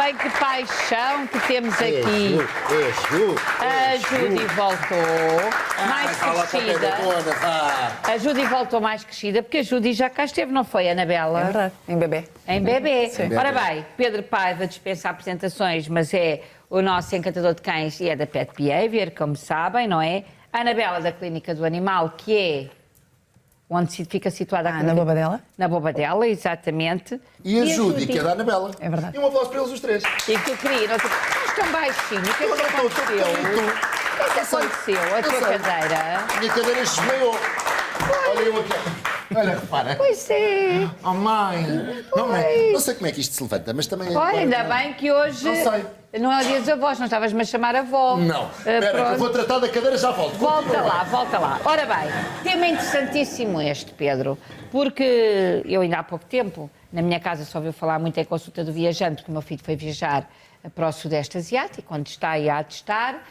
bem que paixão que temos aqui. A Judy voltou mais crescida. A Judy voltou mais crescida, porque a Judy já cá esteve, não foi, Anabela? É verdade, em bebê. Em bebê. Sim. Ora bem, Pedro Paiva dispensa apresentações, mas é o nosso encantador de cães e é da Pet Behavior, como sabem, não é? A Anabela da Clínica do Animal, que é onde fica situada a Na Bobadela. Na Bobadela, exatamente. E a Judy, que é da Anabela. É verdade. E um aplauso para eles os três. E que tu querias, não tu... Mas tão baixinho, o que é que Eu não estou, aconteceu? O que é que aconteceu? A tua cadeira? A minha cadeira esmaiou. Olha eu aqui. Olha, repara. Pois é. Oh, mãe. Não, mãe. Não sei como é que isto se levanta, mas também... Olha, ainda bem que hoje... Não sei. Não é o dia dos avós, não estavas-me a chamar avó. Não. Espera, que eu vou tratar da cadeira, já volto. Volta lá, volta lá. Ora bem, tema interessantíssimo este, Pedro, porque eu ainda há pouco tempo, na minha casa só ouviu falar muito em consulta do viajante, porque o meu filho foi viajar para o Sudeste Asiático, onde está e há de estar.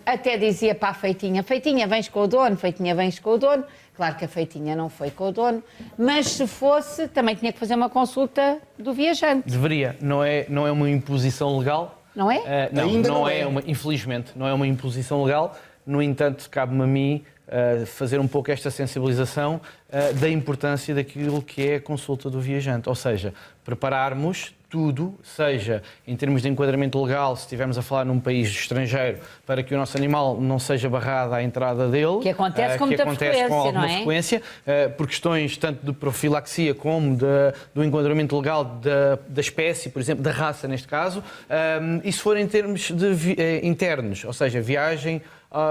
Até dizia para a Feitinha, Feitinha, vens com o dono, Feitinha, vens com o dono. Claro que a Feitinha não foi com o dono, mas se fosse, também tinha que fazer uma consulta do viajante. Deveria, não é uma imposição legal. Não é? Não é uma, infelizmente, não é uma imposição legal. No entanto, cabe-me a mim fazer um pouco esta sensibilização da importância daquilo que é a consulta do viajante. Ou seja, prepararmos tudo, seja em termos de enquadramento legal, se estivermos a falar num país estrangeiro, para que o nosso animal não seja barrado à entrada dele. Que acontece com muita frequência, com alguma não é? frequência, por questões tanto de profilaxia como do enquadramento legal da espécie, por exemplo, da raça neste caso, e se for em termos internos, ou seja, viagem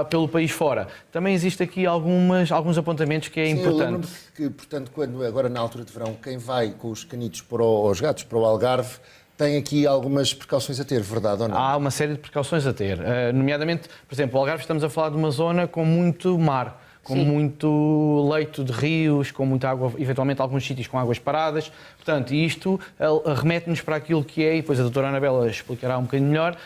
pelo país fora. Também existe aqui alguns apontamentos que é importante. Eu lembro-me que, portanto, quando agora na altura de verão, quem vai com os canitos os gatos para o Algarve, tem aqui algumas precauções a ter, verdade ou não? Há uma série de precauções a ter, nomeadamente, por exemplo, o Algarve estamos a falar de uma zona com muito mar, com Sim. muito leito de rios, com muita água, eventualmente alguns sítios com águas paradas. Portanto, isto remete-nos para aquilo que é, e depois a doutora Anabela explicará um bocadinho melhor,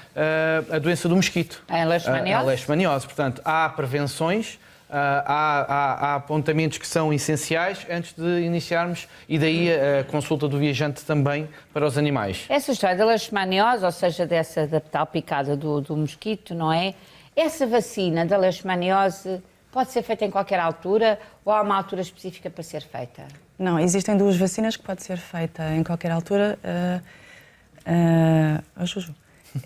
a doença do mosquito. A leishmaniose? A leishmaniose. Portanto, há prevenções, há apontamentos que são essenciais antes de iniciarmos, e daí a consulta do viajante também para os animais. Essa história da leishmaniose, ou seja, da tal picada do mosquito, não é? Essa vacina da leishmaniose pode ser feita em qualquer altura ou há uma altura específica para ser feita? Não, existem duas vacinas que pode ser feita em qualquer altura. Juju.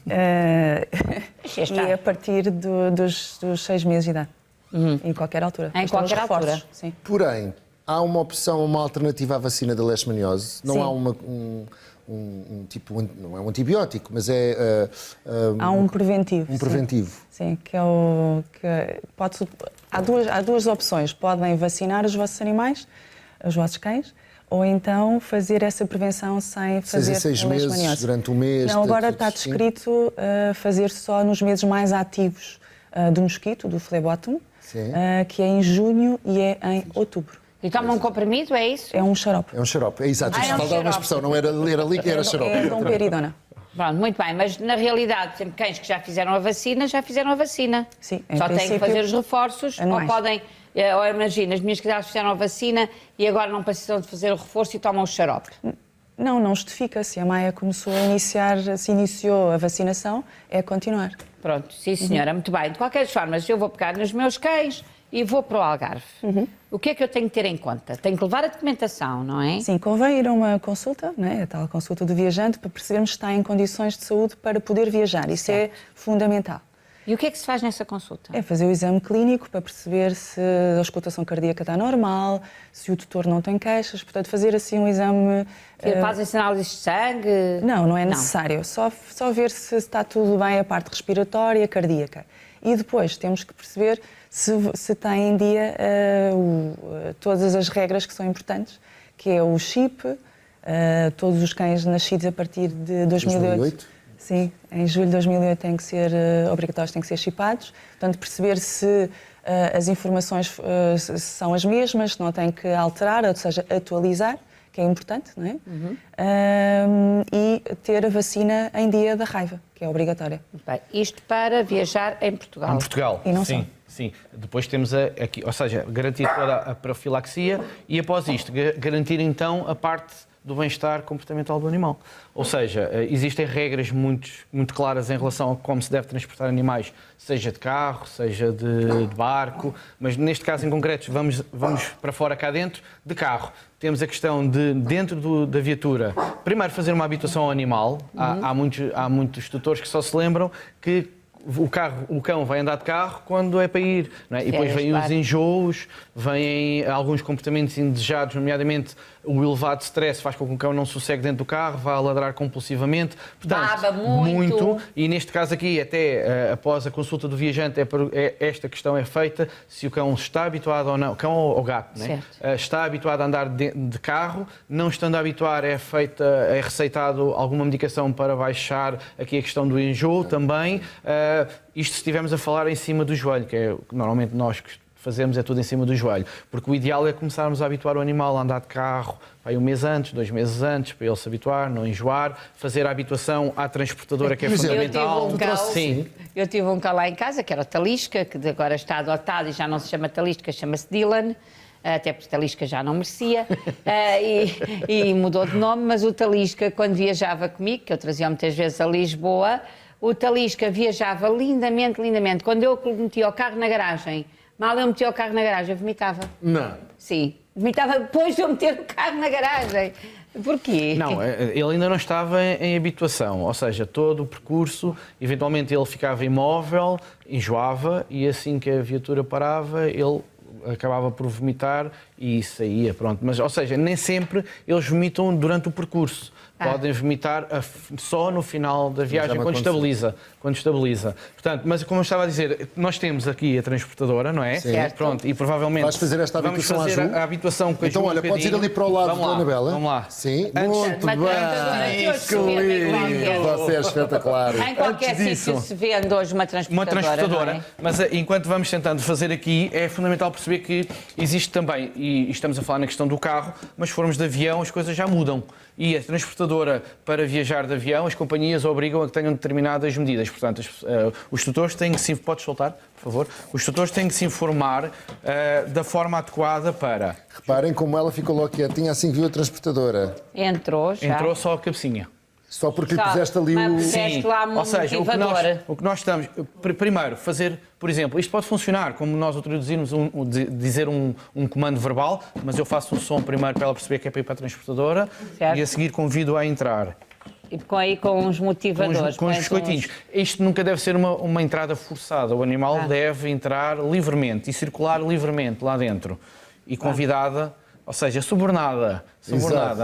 E a partir dos 6 meses de idade. Em qualquer altura. Em qualquer altura? Sim. Porém, há uma opção, uma alternativa à vacina da leishmaniose. Não Sim. há não é um antibiótico, mas é... Há um preventivo. Um preventivo. Sim, que é o... Há duas opções. Podem vacinar os vossos animais, os vossos cães, ou então fazer essa prevenção sem fazer 6 a meses, leishmaniose. durante um mês... Não, agora está descrito fazer só nos meses mais ativos do mosquito, do flebótomo, que é em junho e é em outubro. E toma um comprimido, é isso? É um xarope. É um xarope, é exato. É um Faltava uma xarope. expressão, não era líquido, era xarope. É domperidona. Pronto, muito bem, mas na realidade, sempre cães que já fizeram a vacina. Sim, em Só têm que princípio, fazer os reforços, anuais. ou podem, ou imagina, as minhas criadas fizeram a vacina e agora não precisam de fazer o reforço e tomam o xarope. Não justifica. Se a Maia se iniciou a vacinação, é continuar. Pronto, sim senhora, muito bem. De qualquer forma, eu vou pegar nos meus cães e vou para o Algarve. O que é que eu tenho que ter em conta? Tenho que levar a documentação, não é? Sim, convém ir a uma consulta, a tal consulta do viajante, para percebermos se está em condições de saúde para poder viajar. Isso é fundamental. E o que é que se faz nessa consulta? É fazer o exame clínico para perceber se a auscultação cardíaca está normal, se o tutor não tem queixas, portanto fazer assim um exame... Fazem-se análises de sangue? Não é necessário. Só ver se está tudo bem a parte respiratória, cardíaca. E depois temos que perceber se está em dia todas as regras que são importantes, que é o chip, todos os cães nascidos a partir de 2008. Sim, em julho de 2008 têm que ser obrigatórios, têm que ser chipados. Portanto, perceber se as informações são as mesmas, se não têm que alterar, ou seja, atualizar, que é importante, não é? E ter a vacina em dia da raiva, que é obrigatória. Bem, isto para viajar em Portugal. Em Portugal, E não sim. só. Sim, depois temos aqui, ou seja, garantir toda a profilaxia e após isto, garantir então a parte do bem-estar comportamental do animal. Ou seja, existem regras muito claras em relação a como se deve transportar animais, seja de carro, seja de barco, mas neste caso em concreto vamos para fora cá dentro, de carro. Temos a questão de, dentro da viatura, primeiro fazer uma habituação ao animal. Há muitos tutores que só se lembram que o cão vai andar de carro quando é para ir, não é? E depois vêm os enjoos, vêm alguns comportamentos indesejados, nomeadamente o elevado stress faz com que o cão não sossegue dentro do carro, vá a ladrar compulsivamente. Portanto, baba muito. E neste caso aqui, até após a consulta do viajante, esta questão é feita se o cão está habituado ou não, cão ou gato, não é? Está habituado a andar de carro, não estando a habituar, é receitado alguma medicação para baixar aqui a questão do enjoo também. Isto se estivermos a falar em cima do joelho, que é o que normalmente nós fazemos, é tudo em cima do joelho. Porque o ideal é começarmos a habituar o animal a andar de carro, vai 1 mês antes, 2 meses antes, para ele se habituar, não enjoar, fazer a habituação à transportadora, que é fundamental. Eu tive um cão lá em casa, que era o Talisca, que agora está adotado e já não se chama Talisca, chama-se Dylan. Até porque Talisca já não merecia, e mudou de nome, mas o Talisca, quando viajava comigo, que eu trazia muitas vezes a Lisboa, o Talisca viajava lindamente, lindamente. Quando eu metia o carro na garagem, mal eu metia o carro na garagem, eu vomitava. Não. Sim, vomitava depois de eu meter o carro na garagem. Porquê? Não, ele ainda não estava em habituação, ou seja, todo o percurso, eventualmente ele ficava imóvel, enjoava, e assim que a viatura parava, ele acabava por vomitar e saía, pronto. Mas, ou seja, nem sempre eles vomitam durante o percurso. Podem vomitar só no final da viagem, quando estabiliza. Portanto, mas como eu estava a dizer, nós temos aqui a transportadora, não é? Certo. Pronto, e provavelmente vais fazer esta habituação vamos fazer a habituação com a Então, olha, podes ir ali para o lado da Anabela. Vamos lá. Sim, muito bem. Que lindo. Você é espetacular. Em qualquer sítio se vende hoje uma transportadora. Não é? Mas enquanto vamos tentando fazer aqui, é fundamental perceber que existe também, e estamos a falar na questão do carro, mas se formos de avião as coisas já mudam. E a transportadora, para viajar de avião, as companhias obrigam a que tenham determinadas medidas. Portanto, os tutores têm que se... Podes soltar, por favor? Os tutores têm que se informar da forma adequada para... Reparem como ela ficou logo quietinha assim que viu a transportadora. Entrou só a cabecinha. Só porque lhe puseste ali o... Sim, lá ou seja, o que nós estamos... Primeiro, fazer, por exemplo, isto pode funcionar como nós introduzirmos dizer um comando verbal, mas eu faço o som primeiro para ela perceber que é para ir para a transportadora, certo, e a seguir convido-a a entrar. E com os motivadores. Com os biscoitinhos. Isto nunca deve ser uma entrada forçada. O animal deve entrar livremente e circular livremente lá dentro. E convidada, ou seja, subornada,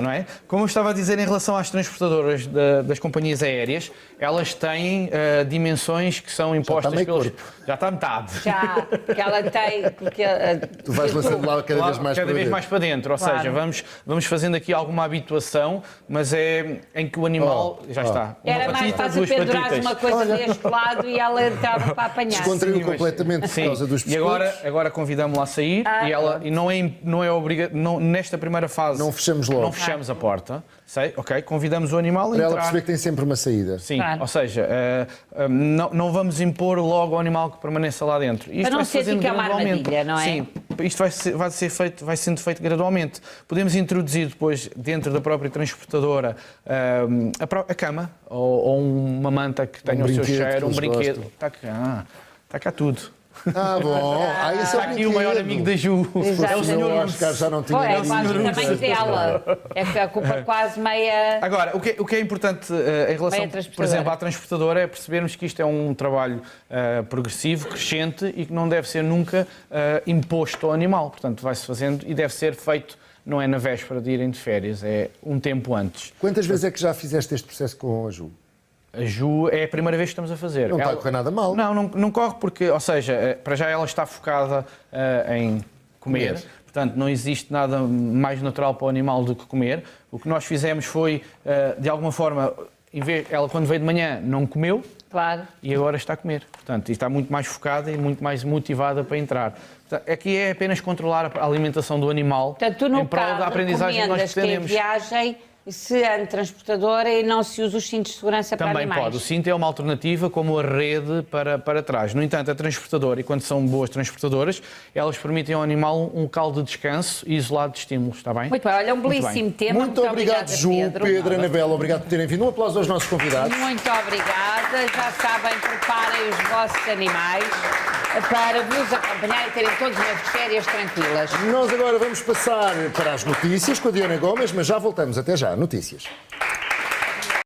não é? Como eu estava a dizer em relação às transportadoras das companhias aéreas, elas têm dimensões que são impostas pelos... Já está metade. Já, porque ela tem... Tu vais lançando lá cada vez mais para dentro. Ou seja, vamos fazendo aqui alguma habituação, mas é em que o animal já está. Era mais fácil pendurar uma coisa deste lado e ela estava para apanhar. Descontraiu completamente por causa dos biscoitos. E agora convidamos-la a sair e não é obrigatório, nesta primeira fase... Não fechamos logo. Não fechamos a porta. Ok, convidamos o animal a entrar. Para ela perceber que tem sempre uma saída. Sim, ou seja, não vamos impor logo ao animal que permaneça lá dentro. Isto para não ser que é uma armadilha, não é? Sim, isto vai sendo feito gradualmente. Podemos introduzir depois, dentro da própria transportadora, a cama ou uma manta que tenha o seu cheiro, um brinquedo. Está cá tudo. Ah, bom. Está aqui o maior amigo da Ju. É o senhor Oscar, já não tinha é quase o tamanho dela. É que a culpa quase meia... Agora, o que é importante em relação, por exemplo, à transportadora é percebermos que isto é um trabalho progressivo, crescente e que não deve ser nunca imposto ao animal. Portanto, vai-se fazendo e deve ser feito, não é na véspera de irem de férias, é um tempo antes. Quantas vezes é que já fizeste este processo com a Ju? A Ju é a primeira vez que estamos a fazer. Não está a correr nada mal. Não corre porque, ou seja, para já ela está focada em comer. Portanto, não existe nada mais natural para o animal do que comer. O que nós fizemos foi, de alguma forma, ela quando veio de manhã não comeu. Claro. E agora está a comer. Portanto, está muito mais focada e muito mais motivada para entrar. Portanto, aqui é apenas controlar a alimentação do animal. Portanto, tu no em prol da aprendizagem que nós pretendemos. Que em viagem se ande transportadora e não se usa os cintos de segurança para Também animais. pode. O cinto é uma alternativa como a rede para trás. No entanto, a transportadora, e quando são boas transportadoras, elas permitem ao animal um local de descanso e isolado de estímulos, está bem? Muito bem, olha, um Muito belíssimo bem. tema. Muito obrigado, Ju, Pedro, Anabela, obrigado por terem vindo. Um aplauso aos nossos convidados. Muito obrigada. Já sabem, preparem os vossos animais para vos acompanhar e terem todos umas férias tranquilas. Nós agora vamos passar para as notícias com a Diana Gomes, mas já voltamos. Até já. Notícias.